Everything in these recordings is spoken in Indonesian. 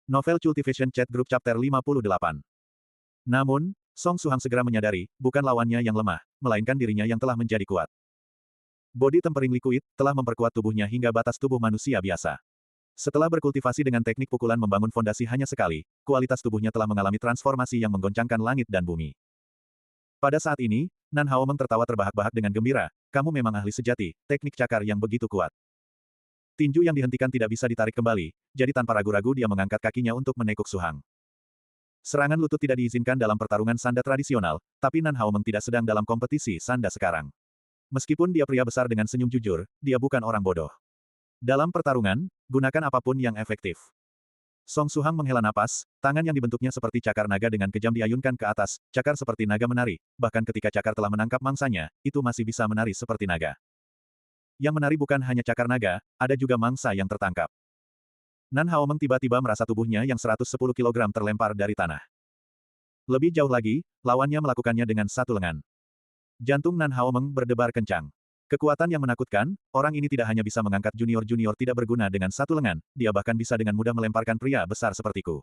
Novel Cultivation Chat Group Chapter 58. Namun, Song Suhang segera menyadari, bukan lawannya yang lemah, melainkan dirinya yang telah menjadi kuat. Bodi tempering liquid telah memperkuat tubuhnya hingga batas tubuh manusia biasa. Setelah berkultivasi dengan teknik pukulan membangun fondasi hanya sekali, kualitas tubuhnya telah mengalami transformasi yang menggoncangkan langit dan bumi. Pada saat ini, Nan Haomeng tertawa terbahak-bahak dengan gembira, kamu memang ahli sejati, teknik cakar yang begitu kuat. Tinju yang dihentikan tidak bisa ditarik kembali, jadi tanpa ragu-ragu dia mengangkat kakinya untuk menekuk Suhang. Serangan lutut tidak diizinkan dalam pertarungan sanda tradisional, tapi Nan Haomeng tidak sedang dalam kompetisi sanda sekarang. Meskipun dia pria besar dengan senyum jujur, dia bukan orang bodoh. Dalam pertarungan, gunakan apapun yang efektif. Song Suhang menghela napas, tangan yang dibentuknya seperti cakar naga dengan kejam diayunkan ke atas, cakar seperti naga menari, bahkan ketika cakar telah menangkap mangsanya, itu masih bisa menari seperti naga. Yang menari bukan hanya cakar naga, ada juga mangsa yang tertangkap. Nan Haomeng tiba-tiba merasa tubuhnya yang 110 kg terlempar dari tanah. Lebih jauh lagi, lawannya melakukannya dengan satu lengan. Jantung Nan Haomeng berdebar kencang. Kekuatan yang menakutkan, orang ini tidak hanya bisa mengangkat junior-junior tidak berguna dengan satu lengan, dia bahkan bisa dengan mudah melemparkan pria besar sepertiku.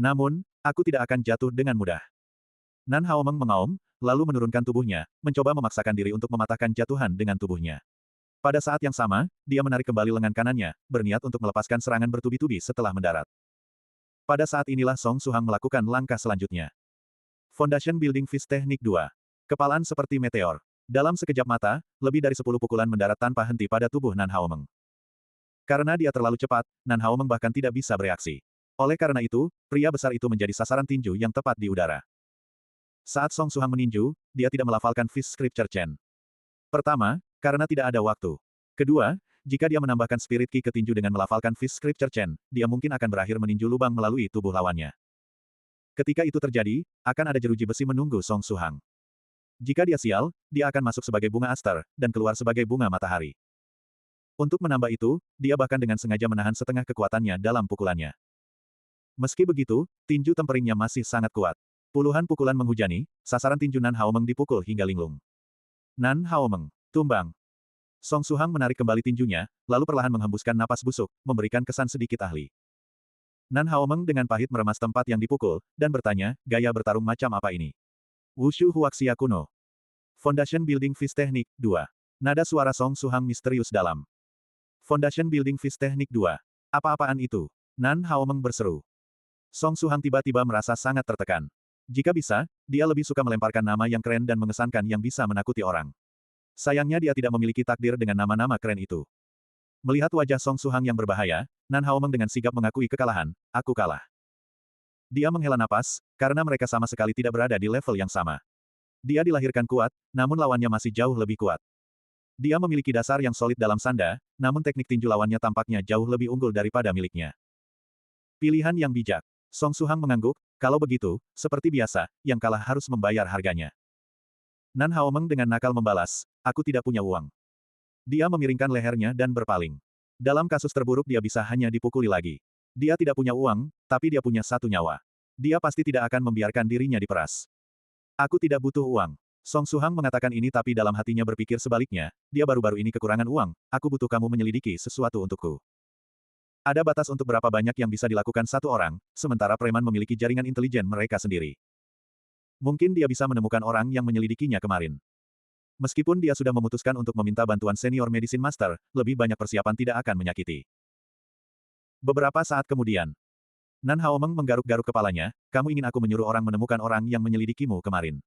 Namun, aku tidak akan jatuh dengan mudah. Nan Haomeng mengaum, lalu menurunkan tubuhnya, mencoba memaksakan diri untuk mematahkan jatuhan dengan tubuhnya. Pada saat yang sama, dia menarik kembali lengan kanannya, berniat untuk melepaskan serangan bertubi-tubi setelah mendarat. Pada saat inilah Song Suhang melakukan langkah selanjutnya. Foundation Building Fist Teknik 2. Kepalan seperti meteor. Dalam sekejap mata, lebih dari 10 pukulan mendarat tanpa henti pada tubuh Nan Haomeng. Karena dia terlalu cepat, Nan Haomeng bahkan tidak bisa bereaksi. Oleh karena itu, pria besar itu menjadi sasaran tinju yang tepat di udara. Saat Song Suhang meninju, dia tidak melafalkan Fist Scripture Chen. Pertama, karena tidak ada waktu. Kedua, jika dia menambahkan Spirit Ki ke tinju dengan melafalkan Fist Scripture Chen, dia mungkin akan berakhir meninju lubang melalui tubuh lawannya. Ketika itu terjadi, akan ada jeruji besi menunggu Song Suhang. Jika dia sial, dia akan masuk sebagai bunga aster, dan keluar sebagai bunga matahari. Untuk menambah itu, dia bahkan dengan sengaja menahan setengah kekuatannya dalam pukulannya. Meski begitu, tinju temperingnya masih sangat kuat. Puluhan pukulan menghujani, sasaran tinju Nan Haomeng dipukul hingga linglung. Nan Haomeng, tumbang. Song Suhang menarik kembali tinjunya, lalu perlahan menghembuskan napas busuk, memberikan kesan sedikit ahli. Nan Haomeng dengan pahit meremas tempat yang dipukul, dan bertanya, gaya bertarung macam apa ini? Wushu Huaxia kuno. Foundation Building Fist Teknik 2. Nada suara Song Suhang misterius dalam. Foundation Building Fist Teknik 2. Apa-apaan itu? Nan Haomeng berseru. Song Suhang tiba-tiba merasa sangat tertekan. Jika bisa, dia lebih suka melemparkan nama yang keren dan mengesankan yang bisa menakuti orang. Sayangnya dia tidak memiliki takdir dengan nama-nama keren itu. Melihat wajah Song Suhang yang berbahaya, Nan Haomeng dengan sigap mengakui kekalahan, aku kalah. Dia menghela napas, karena mereka sama sekali tidak berada di level yang sama. Dia dilahirkan kuat, namun lawannya masih jauh lebih kuat. Dia memiliki dasar yang solid dalam sanda, namun teknik tinju lawannya tampaknya jauh lebih unggul daripada miliknya. Pilihan yang bijak. Song Suhang mengangguk, kalau begitu, seperti biasa, yang kalah harus membayar harganya. Nan Haomeng dengan nakal membalas, aku tidak punya uang. Dia memiringkan lehernya dan berpaling. Dalam kasus terburuk dia bisa hanya dipukuli lagi. Dia tidak punya uang, tapi dia punya satu nyawa. Dia pasti tidak akan membiarkan dirinya diperas. Aku tidak butuh uang. Song Suhang mengatakan ini tapi dalam hatinya berpikir sebaliknya, dia baru-baru ini kekurangan uang, aku butuh kamu menyelidiki sesuatu untukku. Ada batas untuk berapa banyak yang bisa dilakukan satu orang, sementara preman memiliki jaringan intelijen mereka sendiri. Mungkin dia bisa menemukan orang yang menyelidikinya kemarin. Meskipun dia sudah memutuskan untuk meminta bantuan senior medicine master, lebih banyak persiapan tidak akan menyakiti. Beberapa saat kemudian, Nan Haomeng menggaruk-garuk kepalanya, kamu ingin aku menyuruh orang menemukan orang yang menyelidikimu kemarin.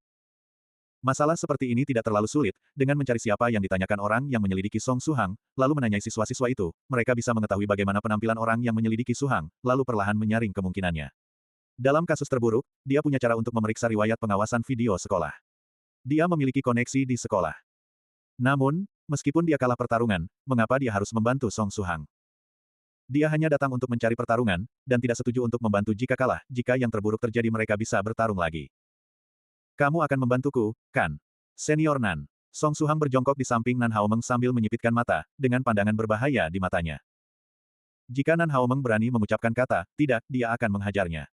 Masalah seperti ini tidak terlalu sulit, dengan mencari siapa yang ditanyakan orang yang menyelidiki Song Suhang, lalu menanyai siswa-siswa itu, mereka bisa mengetahui bagaimana penampilan orang yang menyelidiki Suhang, lalu perlahan menyaring kemungkinannya. Dalam kasus terburuk, dia punya cara untuk memeriksa riwayat pengawasan video sekolah. Dia memiliki koneksi di sekolah. Namun, meskipun dia kalah pertarungan, mengapa dia harus membantu Song Suhang? Dia hanya datang untuk mencari pertarungan, dan tidak setuju untuk membantu jika kalah, jika yang terburuk terjadi mereka bisa bertarung lagi. Kamu akan membantuku, kan? Senior Nan. Song Suhang berjongkok di samping Nan Haomeng sambil menyipitkan mata, dengan pandangan berbahaya di matanya. Jika Nan Haomeng berani mengucapkan kata, tidak, dia akan menghajarnya.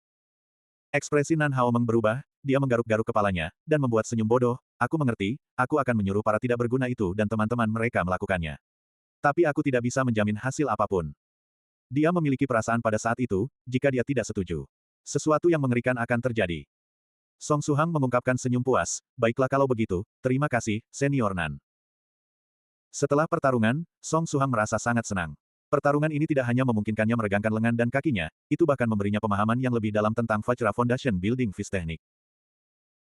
Ekspresi Nan Haomeng berubah, dia menggaruk-garuk kepalanya, dan membuat senyum bodoh, aku mengerti, aku akan menyuruh para tidak berguna itu dan teman-teman mereka melakukannya. Tapi aku tidak bisa menjamin hasil apapun. Dia memiliki perasaan pada saat itu, jika dia tidak setuju. Sesuatu yang mengerikan akan terjadi. Song Suhang mengungkapkan senyum puas, baiklah kalau begitu, terima kasih, Senior Nan. Setelah pertarungan, Song Suhang merasa sangat senang. Pertarungan ini tidak hanya memungkinkannya meregangkan lengan dan kakinya, itu bahkan memberinya pemahaman yang lebih dalam tentang Vajra Foundation Building Fist Technique.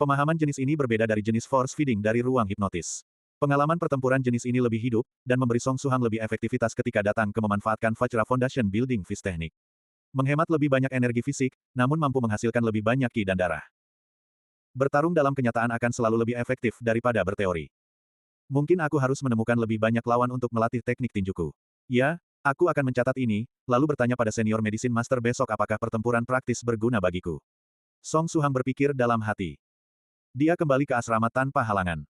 Pemahaman jenis ini berbeda dari jenis force feeding dari ruang hipnotis. Pengalaman pertempuran jenis ini lebih hidup, dan memberi Song Suhang lebih efektivitas ketika datang ke memanfaatkan Vajra Foundation Building Fist Technique. Menghemat lebih banyak energi fisik, namun mampu menghasilkan lebih banyak ki dan darah. Bertarung dalam kenyataan akan selalu lebih efektif daripada berteori. Mungkin aku harus menemukan lebih banyak lawan untuk melatih teknik tinjuku. Ya, aku akan mencatat ini, lalu bertanya pada senior medicine master besok apakah pertempuran praktis berguna bagiku. Song Suhang berpikir dalam hati. Dia kembali ke asrama tanpa halangan.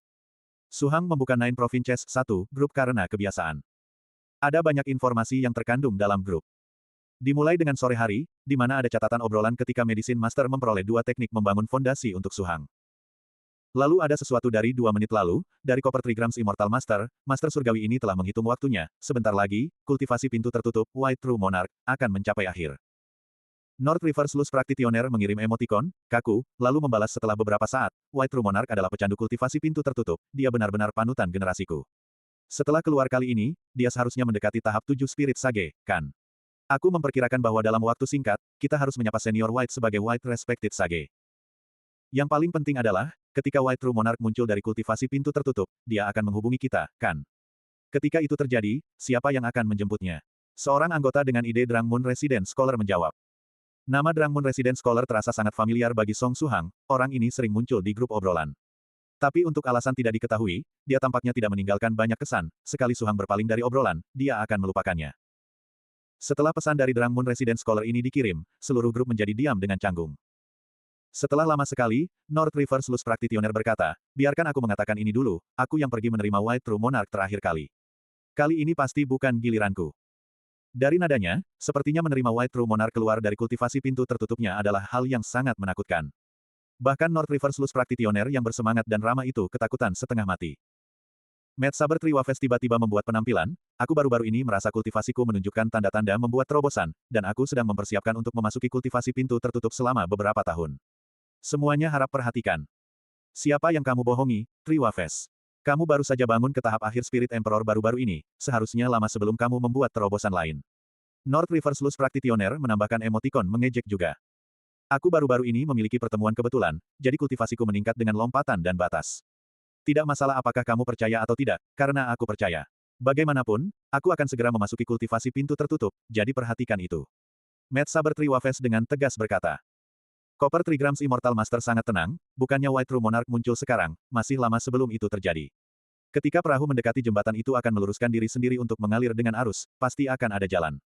Suhang membuka Nine Provinces 1 grup karena kebiasaan. Ada banyak informasi yang terkandung dalam grup. Dimulai dengan sore hari, di mana ada catatan obrolan ketika Medicine Master memperoleh 2 teknik membangun fondasi untuk Suhang. Lalu ada sesuatu dari 2 menit lalu, dari Copper Trigrams Immortal Master, Master Surgawi ini telah menghitung waktunya, sebentar lagi, kultivasi pintu tertutup, White True Monarch, akan mencapai akhir. North River Sluice Practitioner mengirim emotikon, kaku, lalu membalas setelah beberapa saat, White True Monarch adalah pecandu kultivasi pintu tertutup, dia benar-benar panutan generasiku. Setelah keluar kali ini, dia seharusnya mendekati tahap 7 Spirit Sage, kan? Aku memperkirakan bahwa dalam waktu singkat, kita harus menyapa senior White sebagai White Respected Sage. Yang paling penting adalah, ketika White True Monarch muncul dari kultivasi pintu tertutup, dia akan menghubungi kita, kan? Ketika itu terjadi, siapa yang akan menjemputnya? Seorang anggota dengan ide Drang Moon Resident Scholar menjawab. Nama Drang Moon Resident Scholar terasa sangat familiar bagi Song Suhang, orang ini sering muncul di grup obrolan. Tapi untuk alasan tidak diketahui, dia tampaknya tidak meninggalkan banyak kesan, sekali Suhang berpaling dari obrolan, dia akan melupakannya. Setelah pesan dari Drang Moon Resident Scholar ini dikirim, seluruh grup menjadi diam dengan canggung. Setelah lama sekali, North River Sluice Practitioner berkata, biarkan aku mengatakan ini dulu, aku yang pergi menerima White True Monarch terakhir kali. Kali ini pasti bukan giliranku. Dari nadanya, sepertinya menerima White True Monarch keluar dari kultivasi pintu tertutupnya adalah hal yang sangat menakutkan. Bahkan North River Sluice Practitioner yang bersemangat dan ramah itu ketakutan setengah mati. Mad Saber Triwafes tiba-tiba membuat penampilan, aku baru-baru ini merasa kultivasiku menunjukkan tanda-tanda membuat terobosan, dan aku sedang mempersiapkan untuk memasuki kultivasi pintu tertutup selama beberapa tahun. Semuanya harap perhatikan. Siapa yang kamu bohongi, Triwafes? Kamu baru saja bangun ke tahap akhir Spirit Emperor baru-baru ini, seharusnya lama sebelum kamu membuat terobosan lain. North River Sluice Practitioner menambahkan emotikon mengejek juga. Aku baru-baru ini memiliki pertemuan kebetulan, jadi kultivasiku meningkat dengan lompatan dan batas. Tidak masalah apakah kamu percaya atau tidak, karena aku percaya. Bagaimanapun, aku akan segera memasuki kultivasi pintu tertutup, jadi perhatikan itu. Mad Saber Triwafes dengan tegas berkata. Copper Trigrams Immortal Master sangat tenang, bukannya White True Monarch muncul sekarang, masih lama sebelum itu terjadi. Ketika perahu mendekati jembatan itu akan meluruskan diri sendiri untuk mengalir dengan arus, pasti akan ada jalan.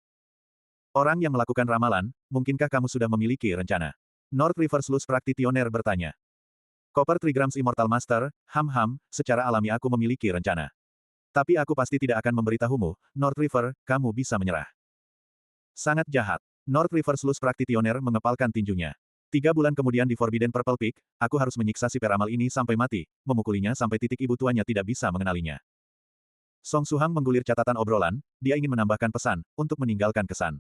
Orang yang melakukan ramalan, mungkinkah kamu sudah memiliki rencana? North River Sluice Practitioner bertanya. Copper Trigrams Immortal Master, secara alami aku memiliki rencana. Tapi aku pasti tidak akan memberitahumu, North River, kamu bisa menyerah. Sangat jahat. North River Sluice Practitioner mengepalkan tinjunya. 3 bulan kemudian di Forbidden Purple Peak, aku harus menyiksa si peramal ini sampai mati, memukulinya sampai titik ibu tuanya tidak bisa mengenalinya. Song Suhang menggulir catatan obrolan, dia ingin menambahkan pesan, untuk meninggalkan kesan.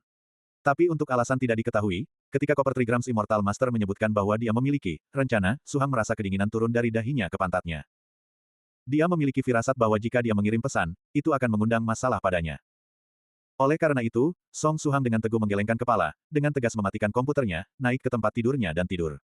Tapi untuk alasan tidak diketahui, ketika Copper Trigrams Immortal Master menyebutkan bahwa dia memiliki rencana, Suhang merasa kedinginan turun dari dahinya ke pantatnya. Dia memiliki firasat bahwa jika dia mengirim pesan, itu akan mengundang masalah padanya. Oleh karena itu, Song Suhang dengan teguh menggelengkan kepala, dengan tegas mematikan komputernya, naik ke tempat tidurnya dan tidur.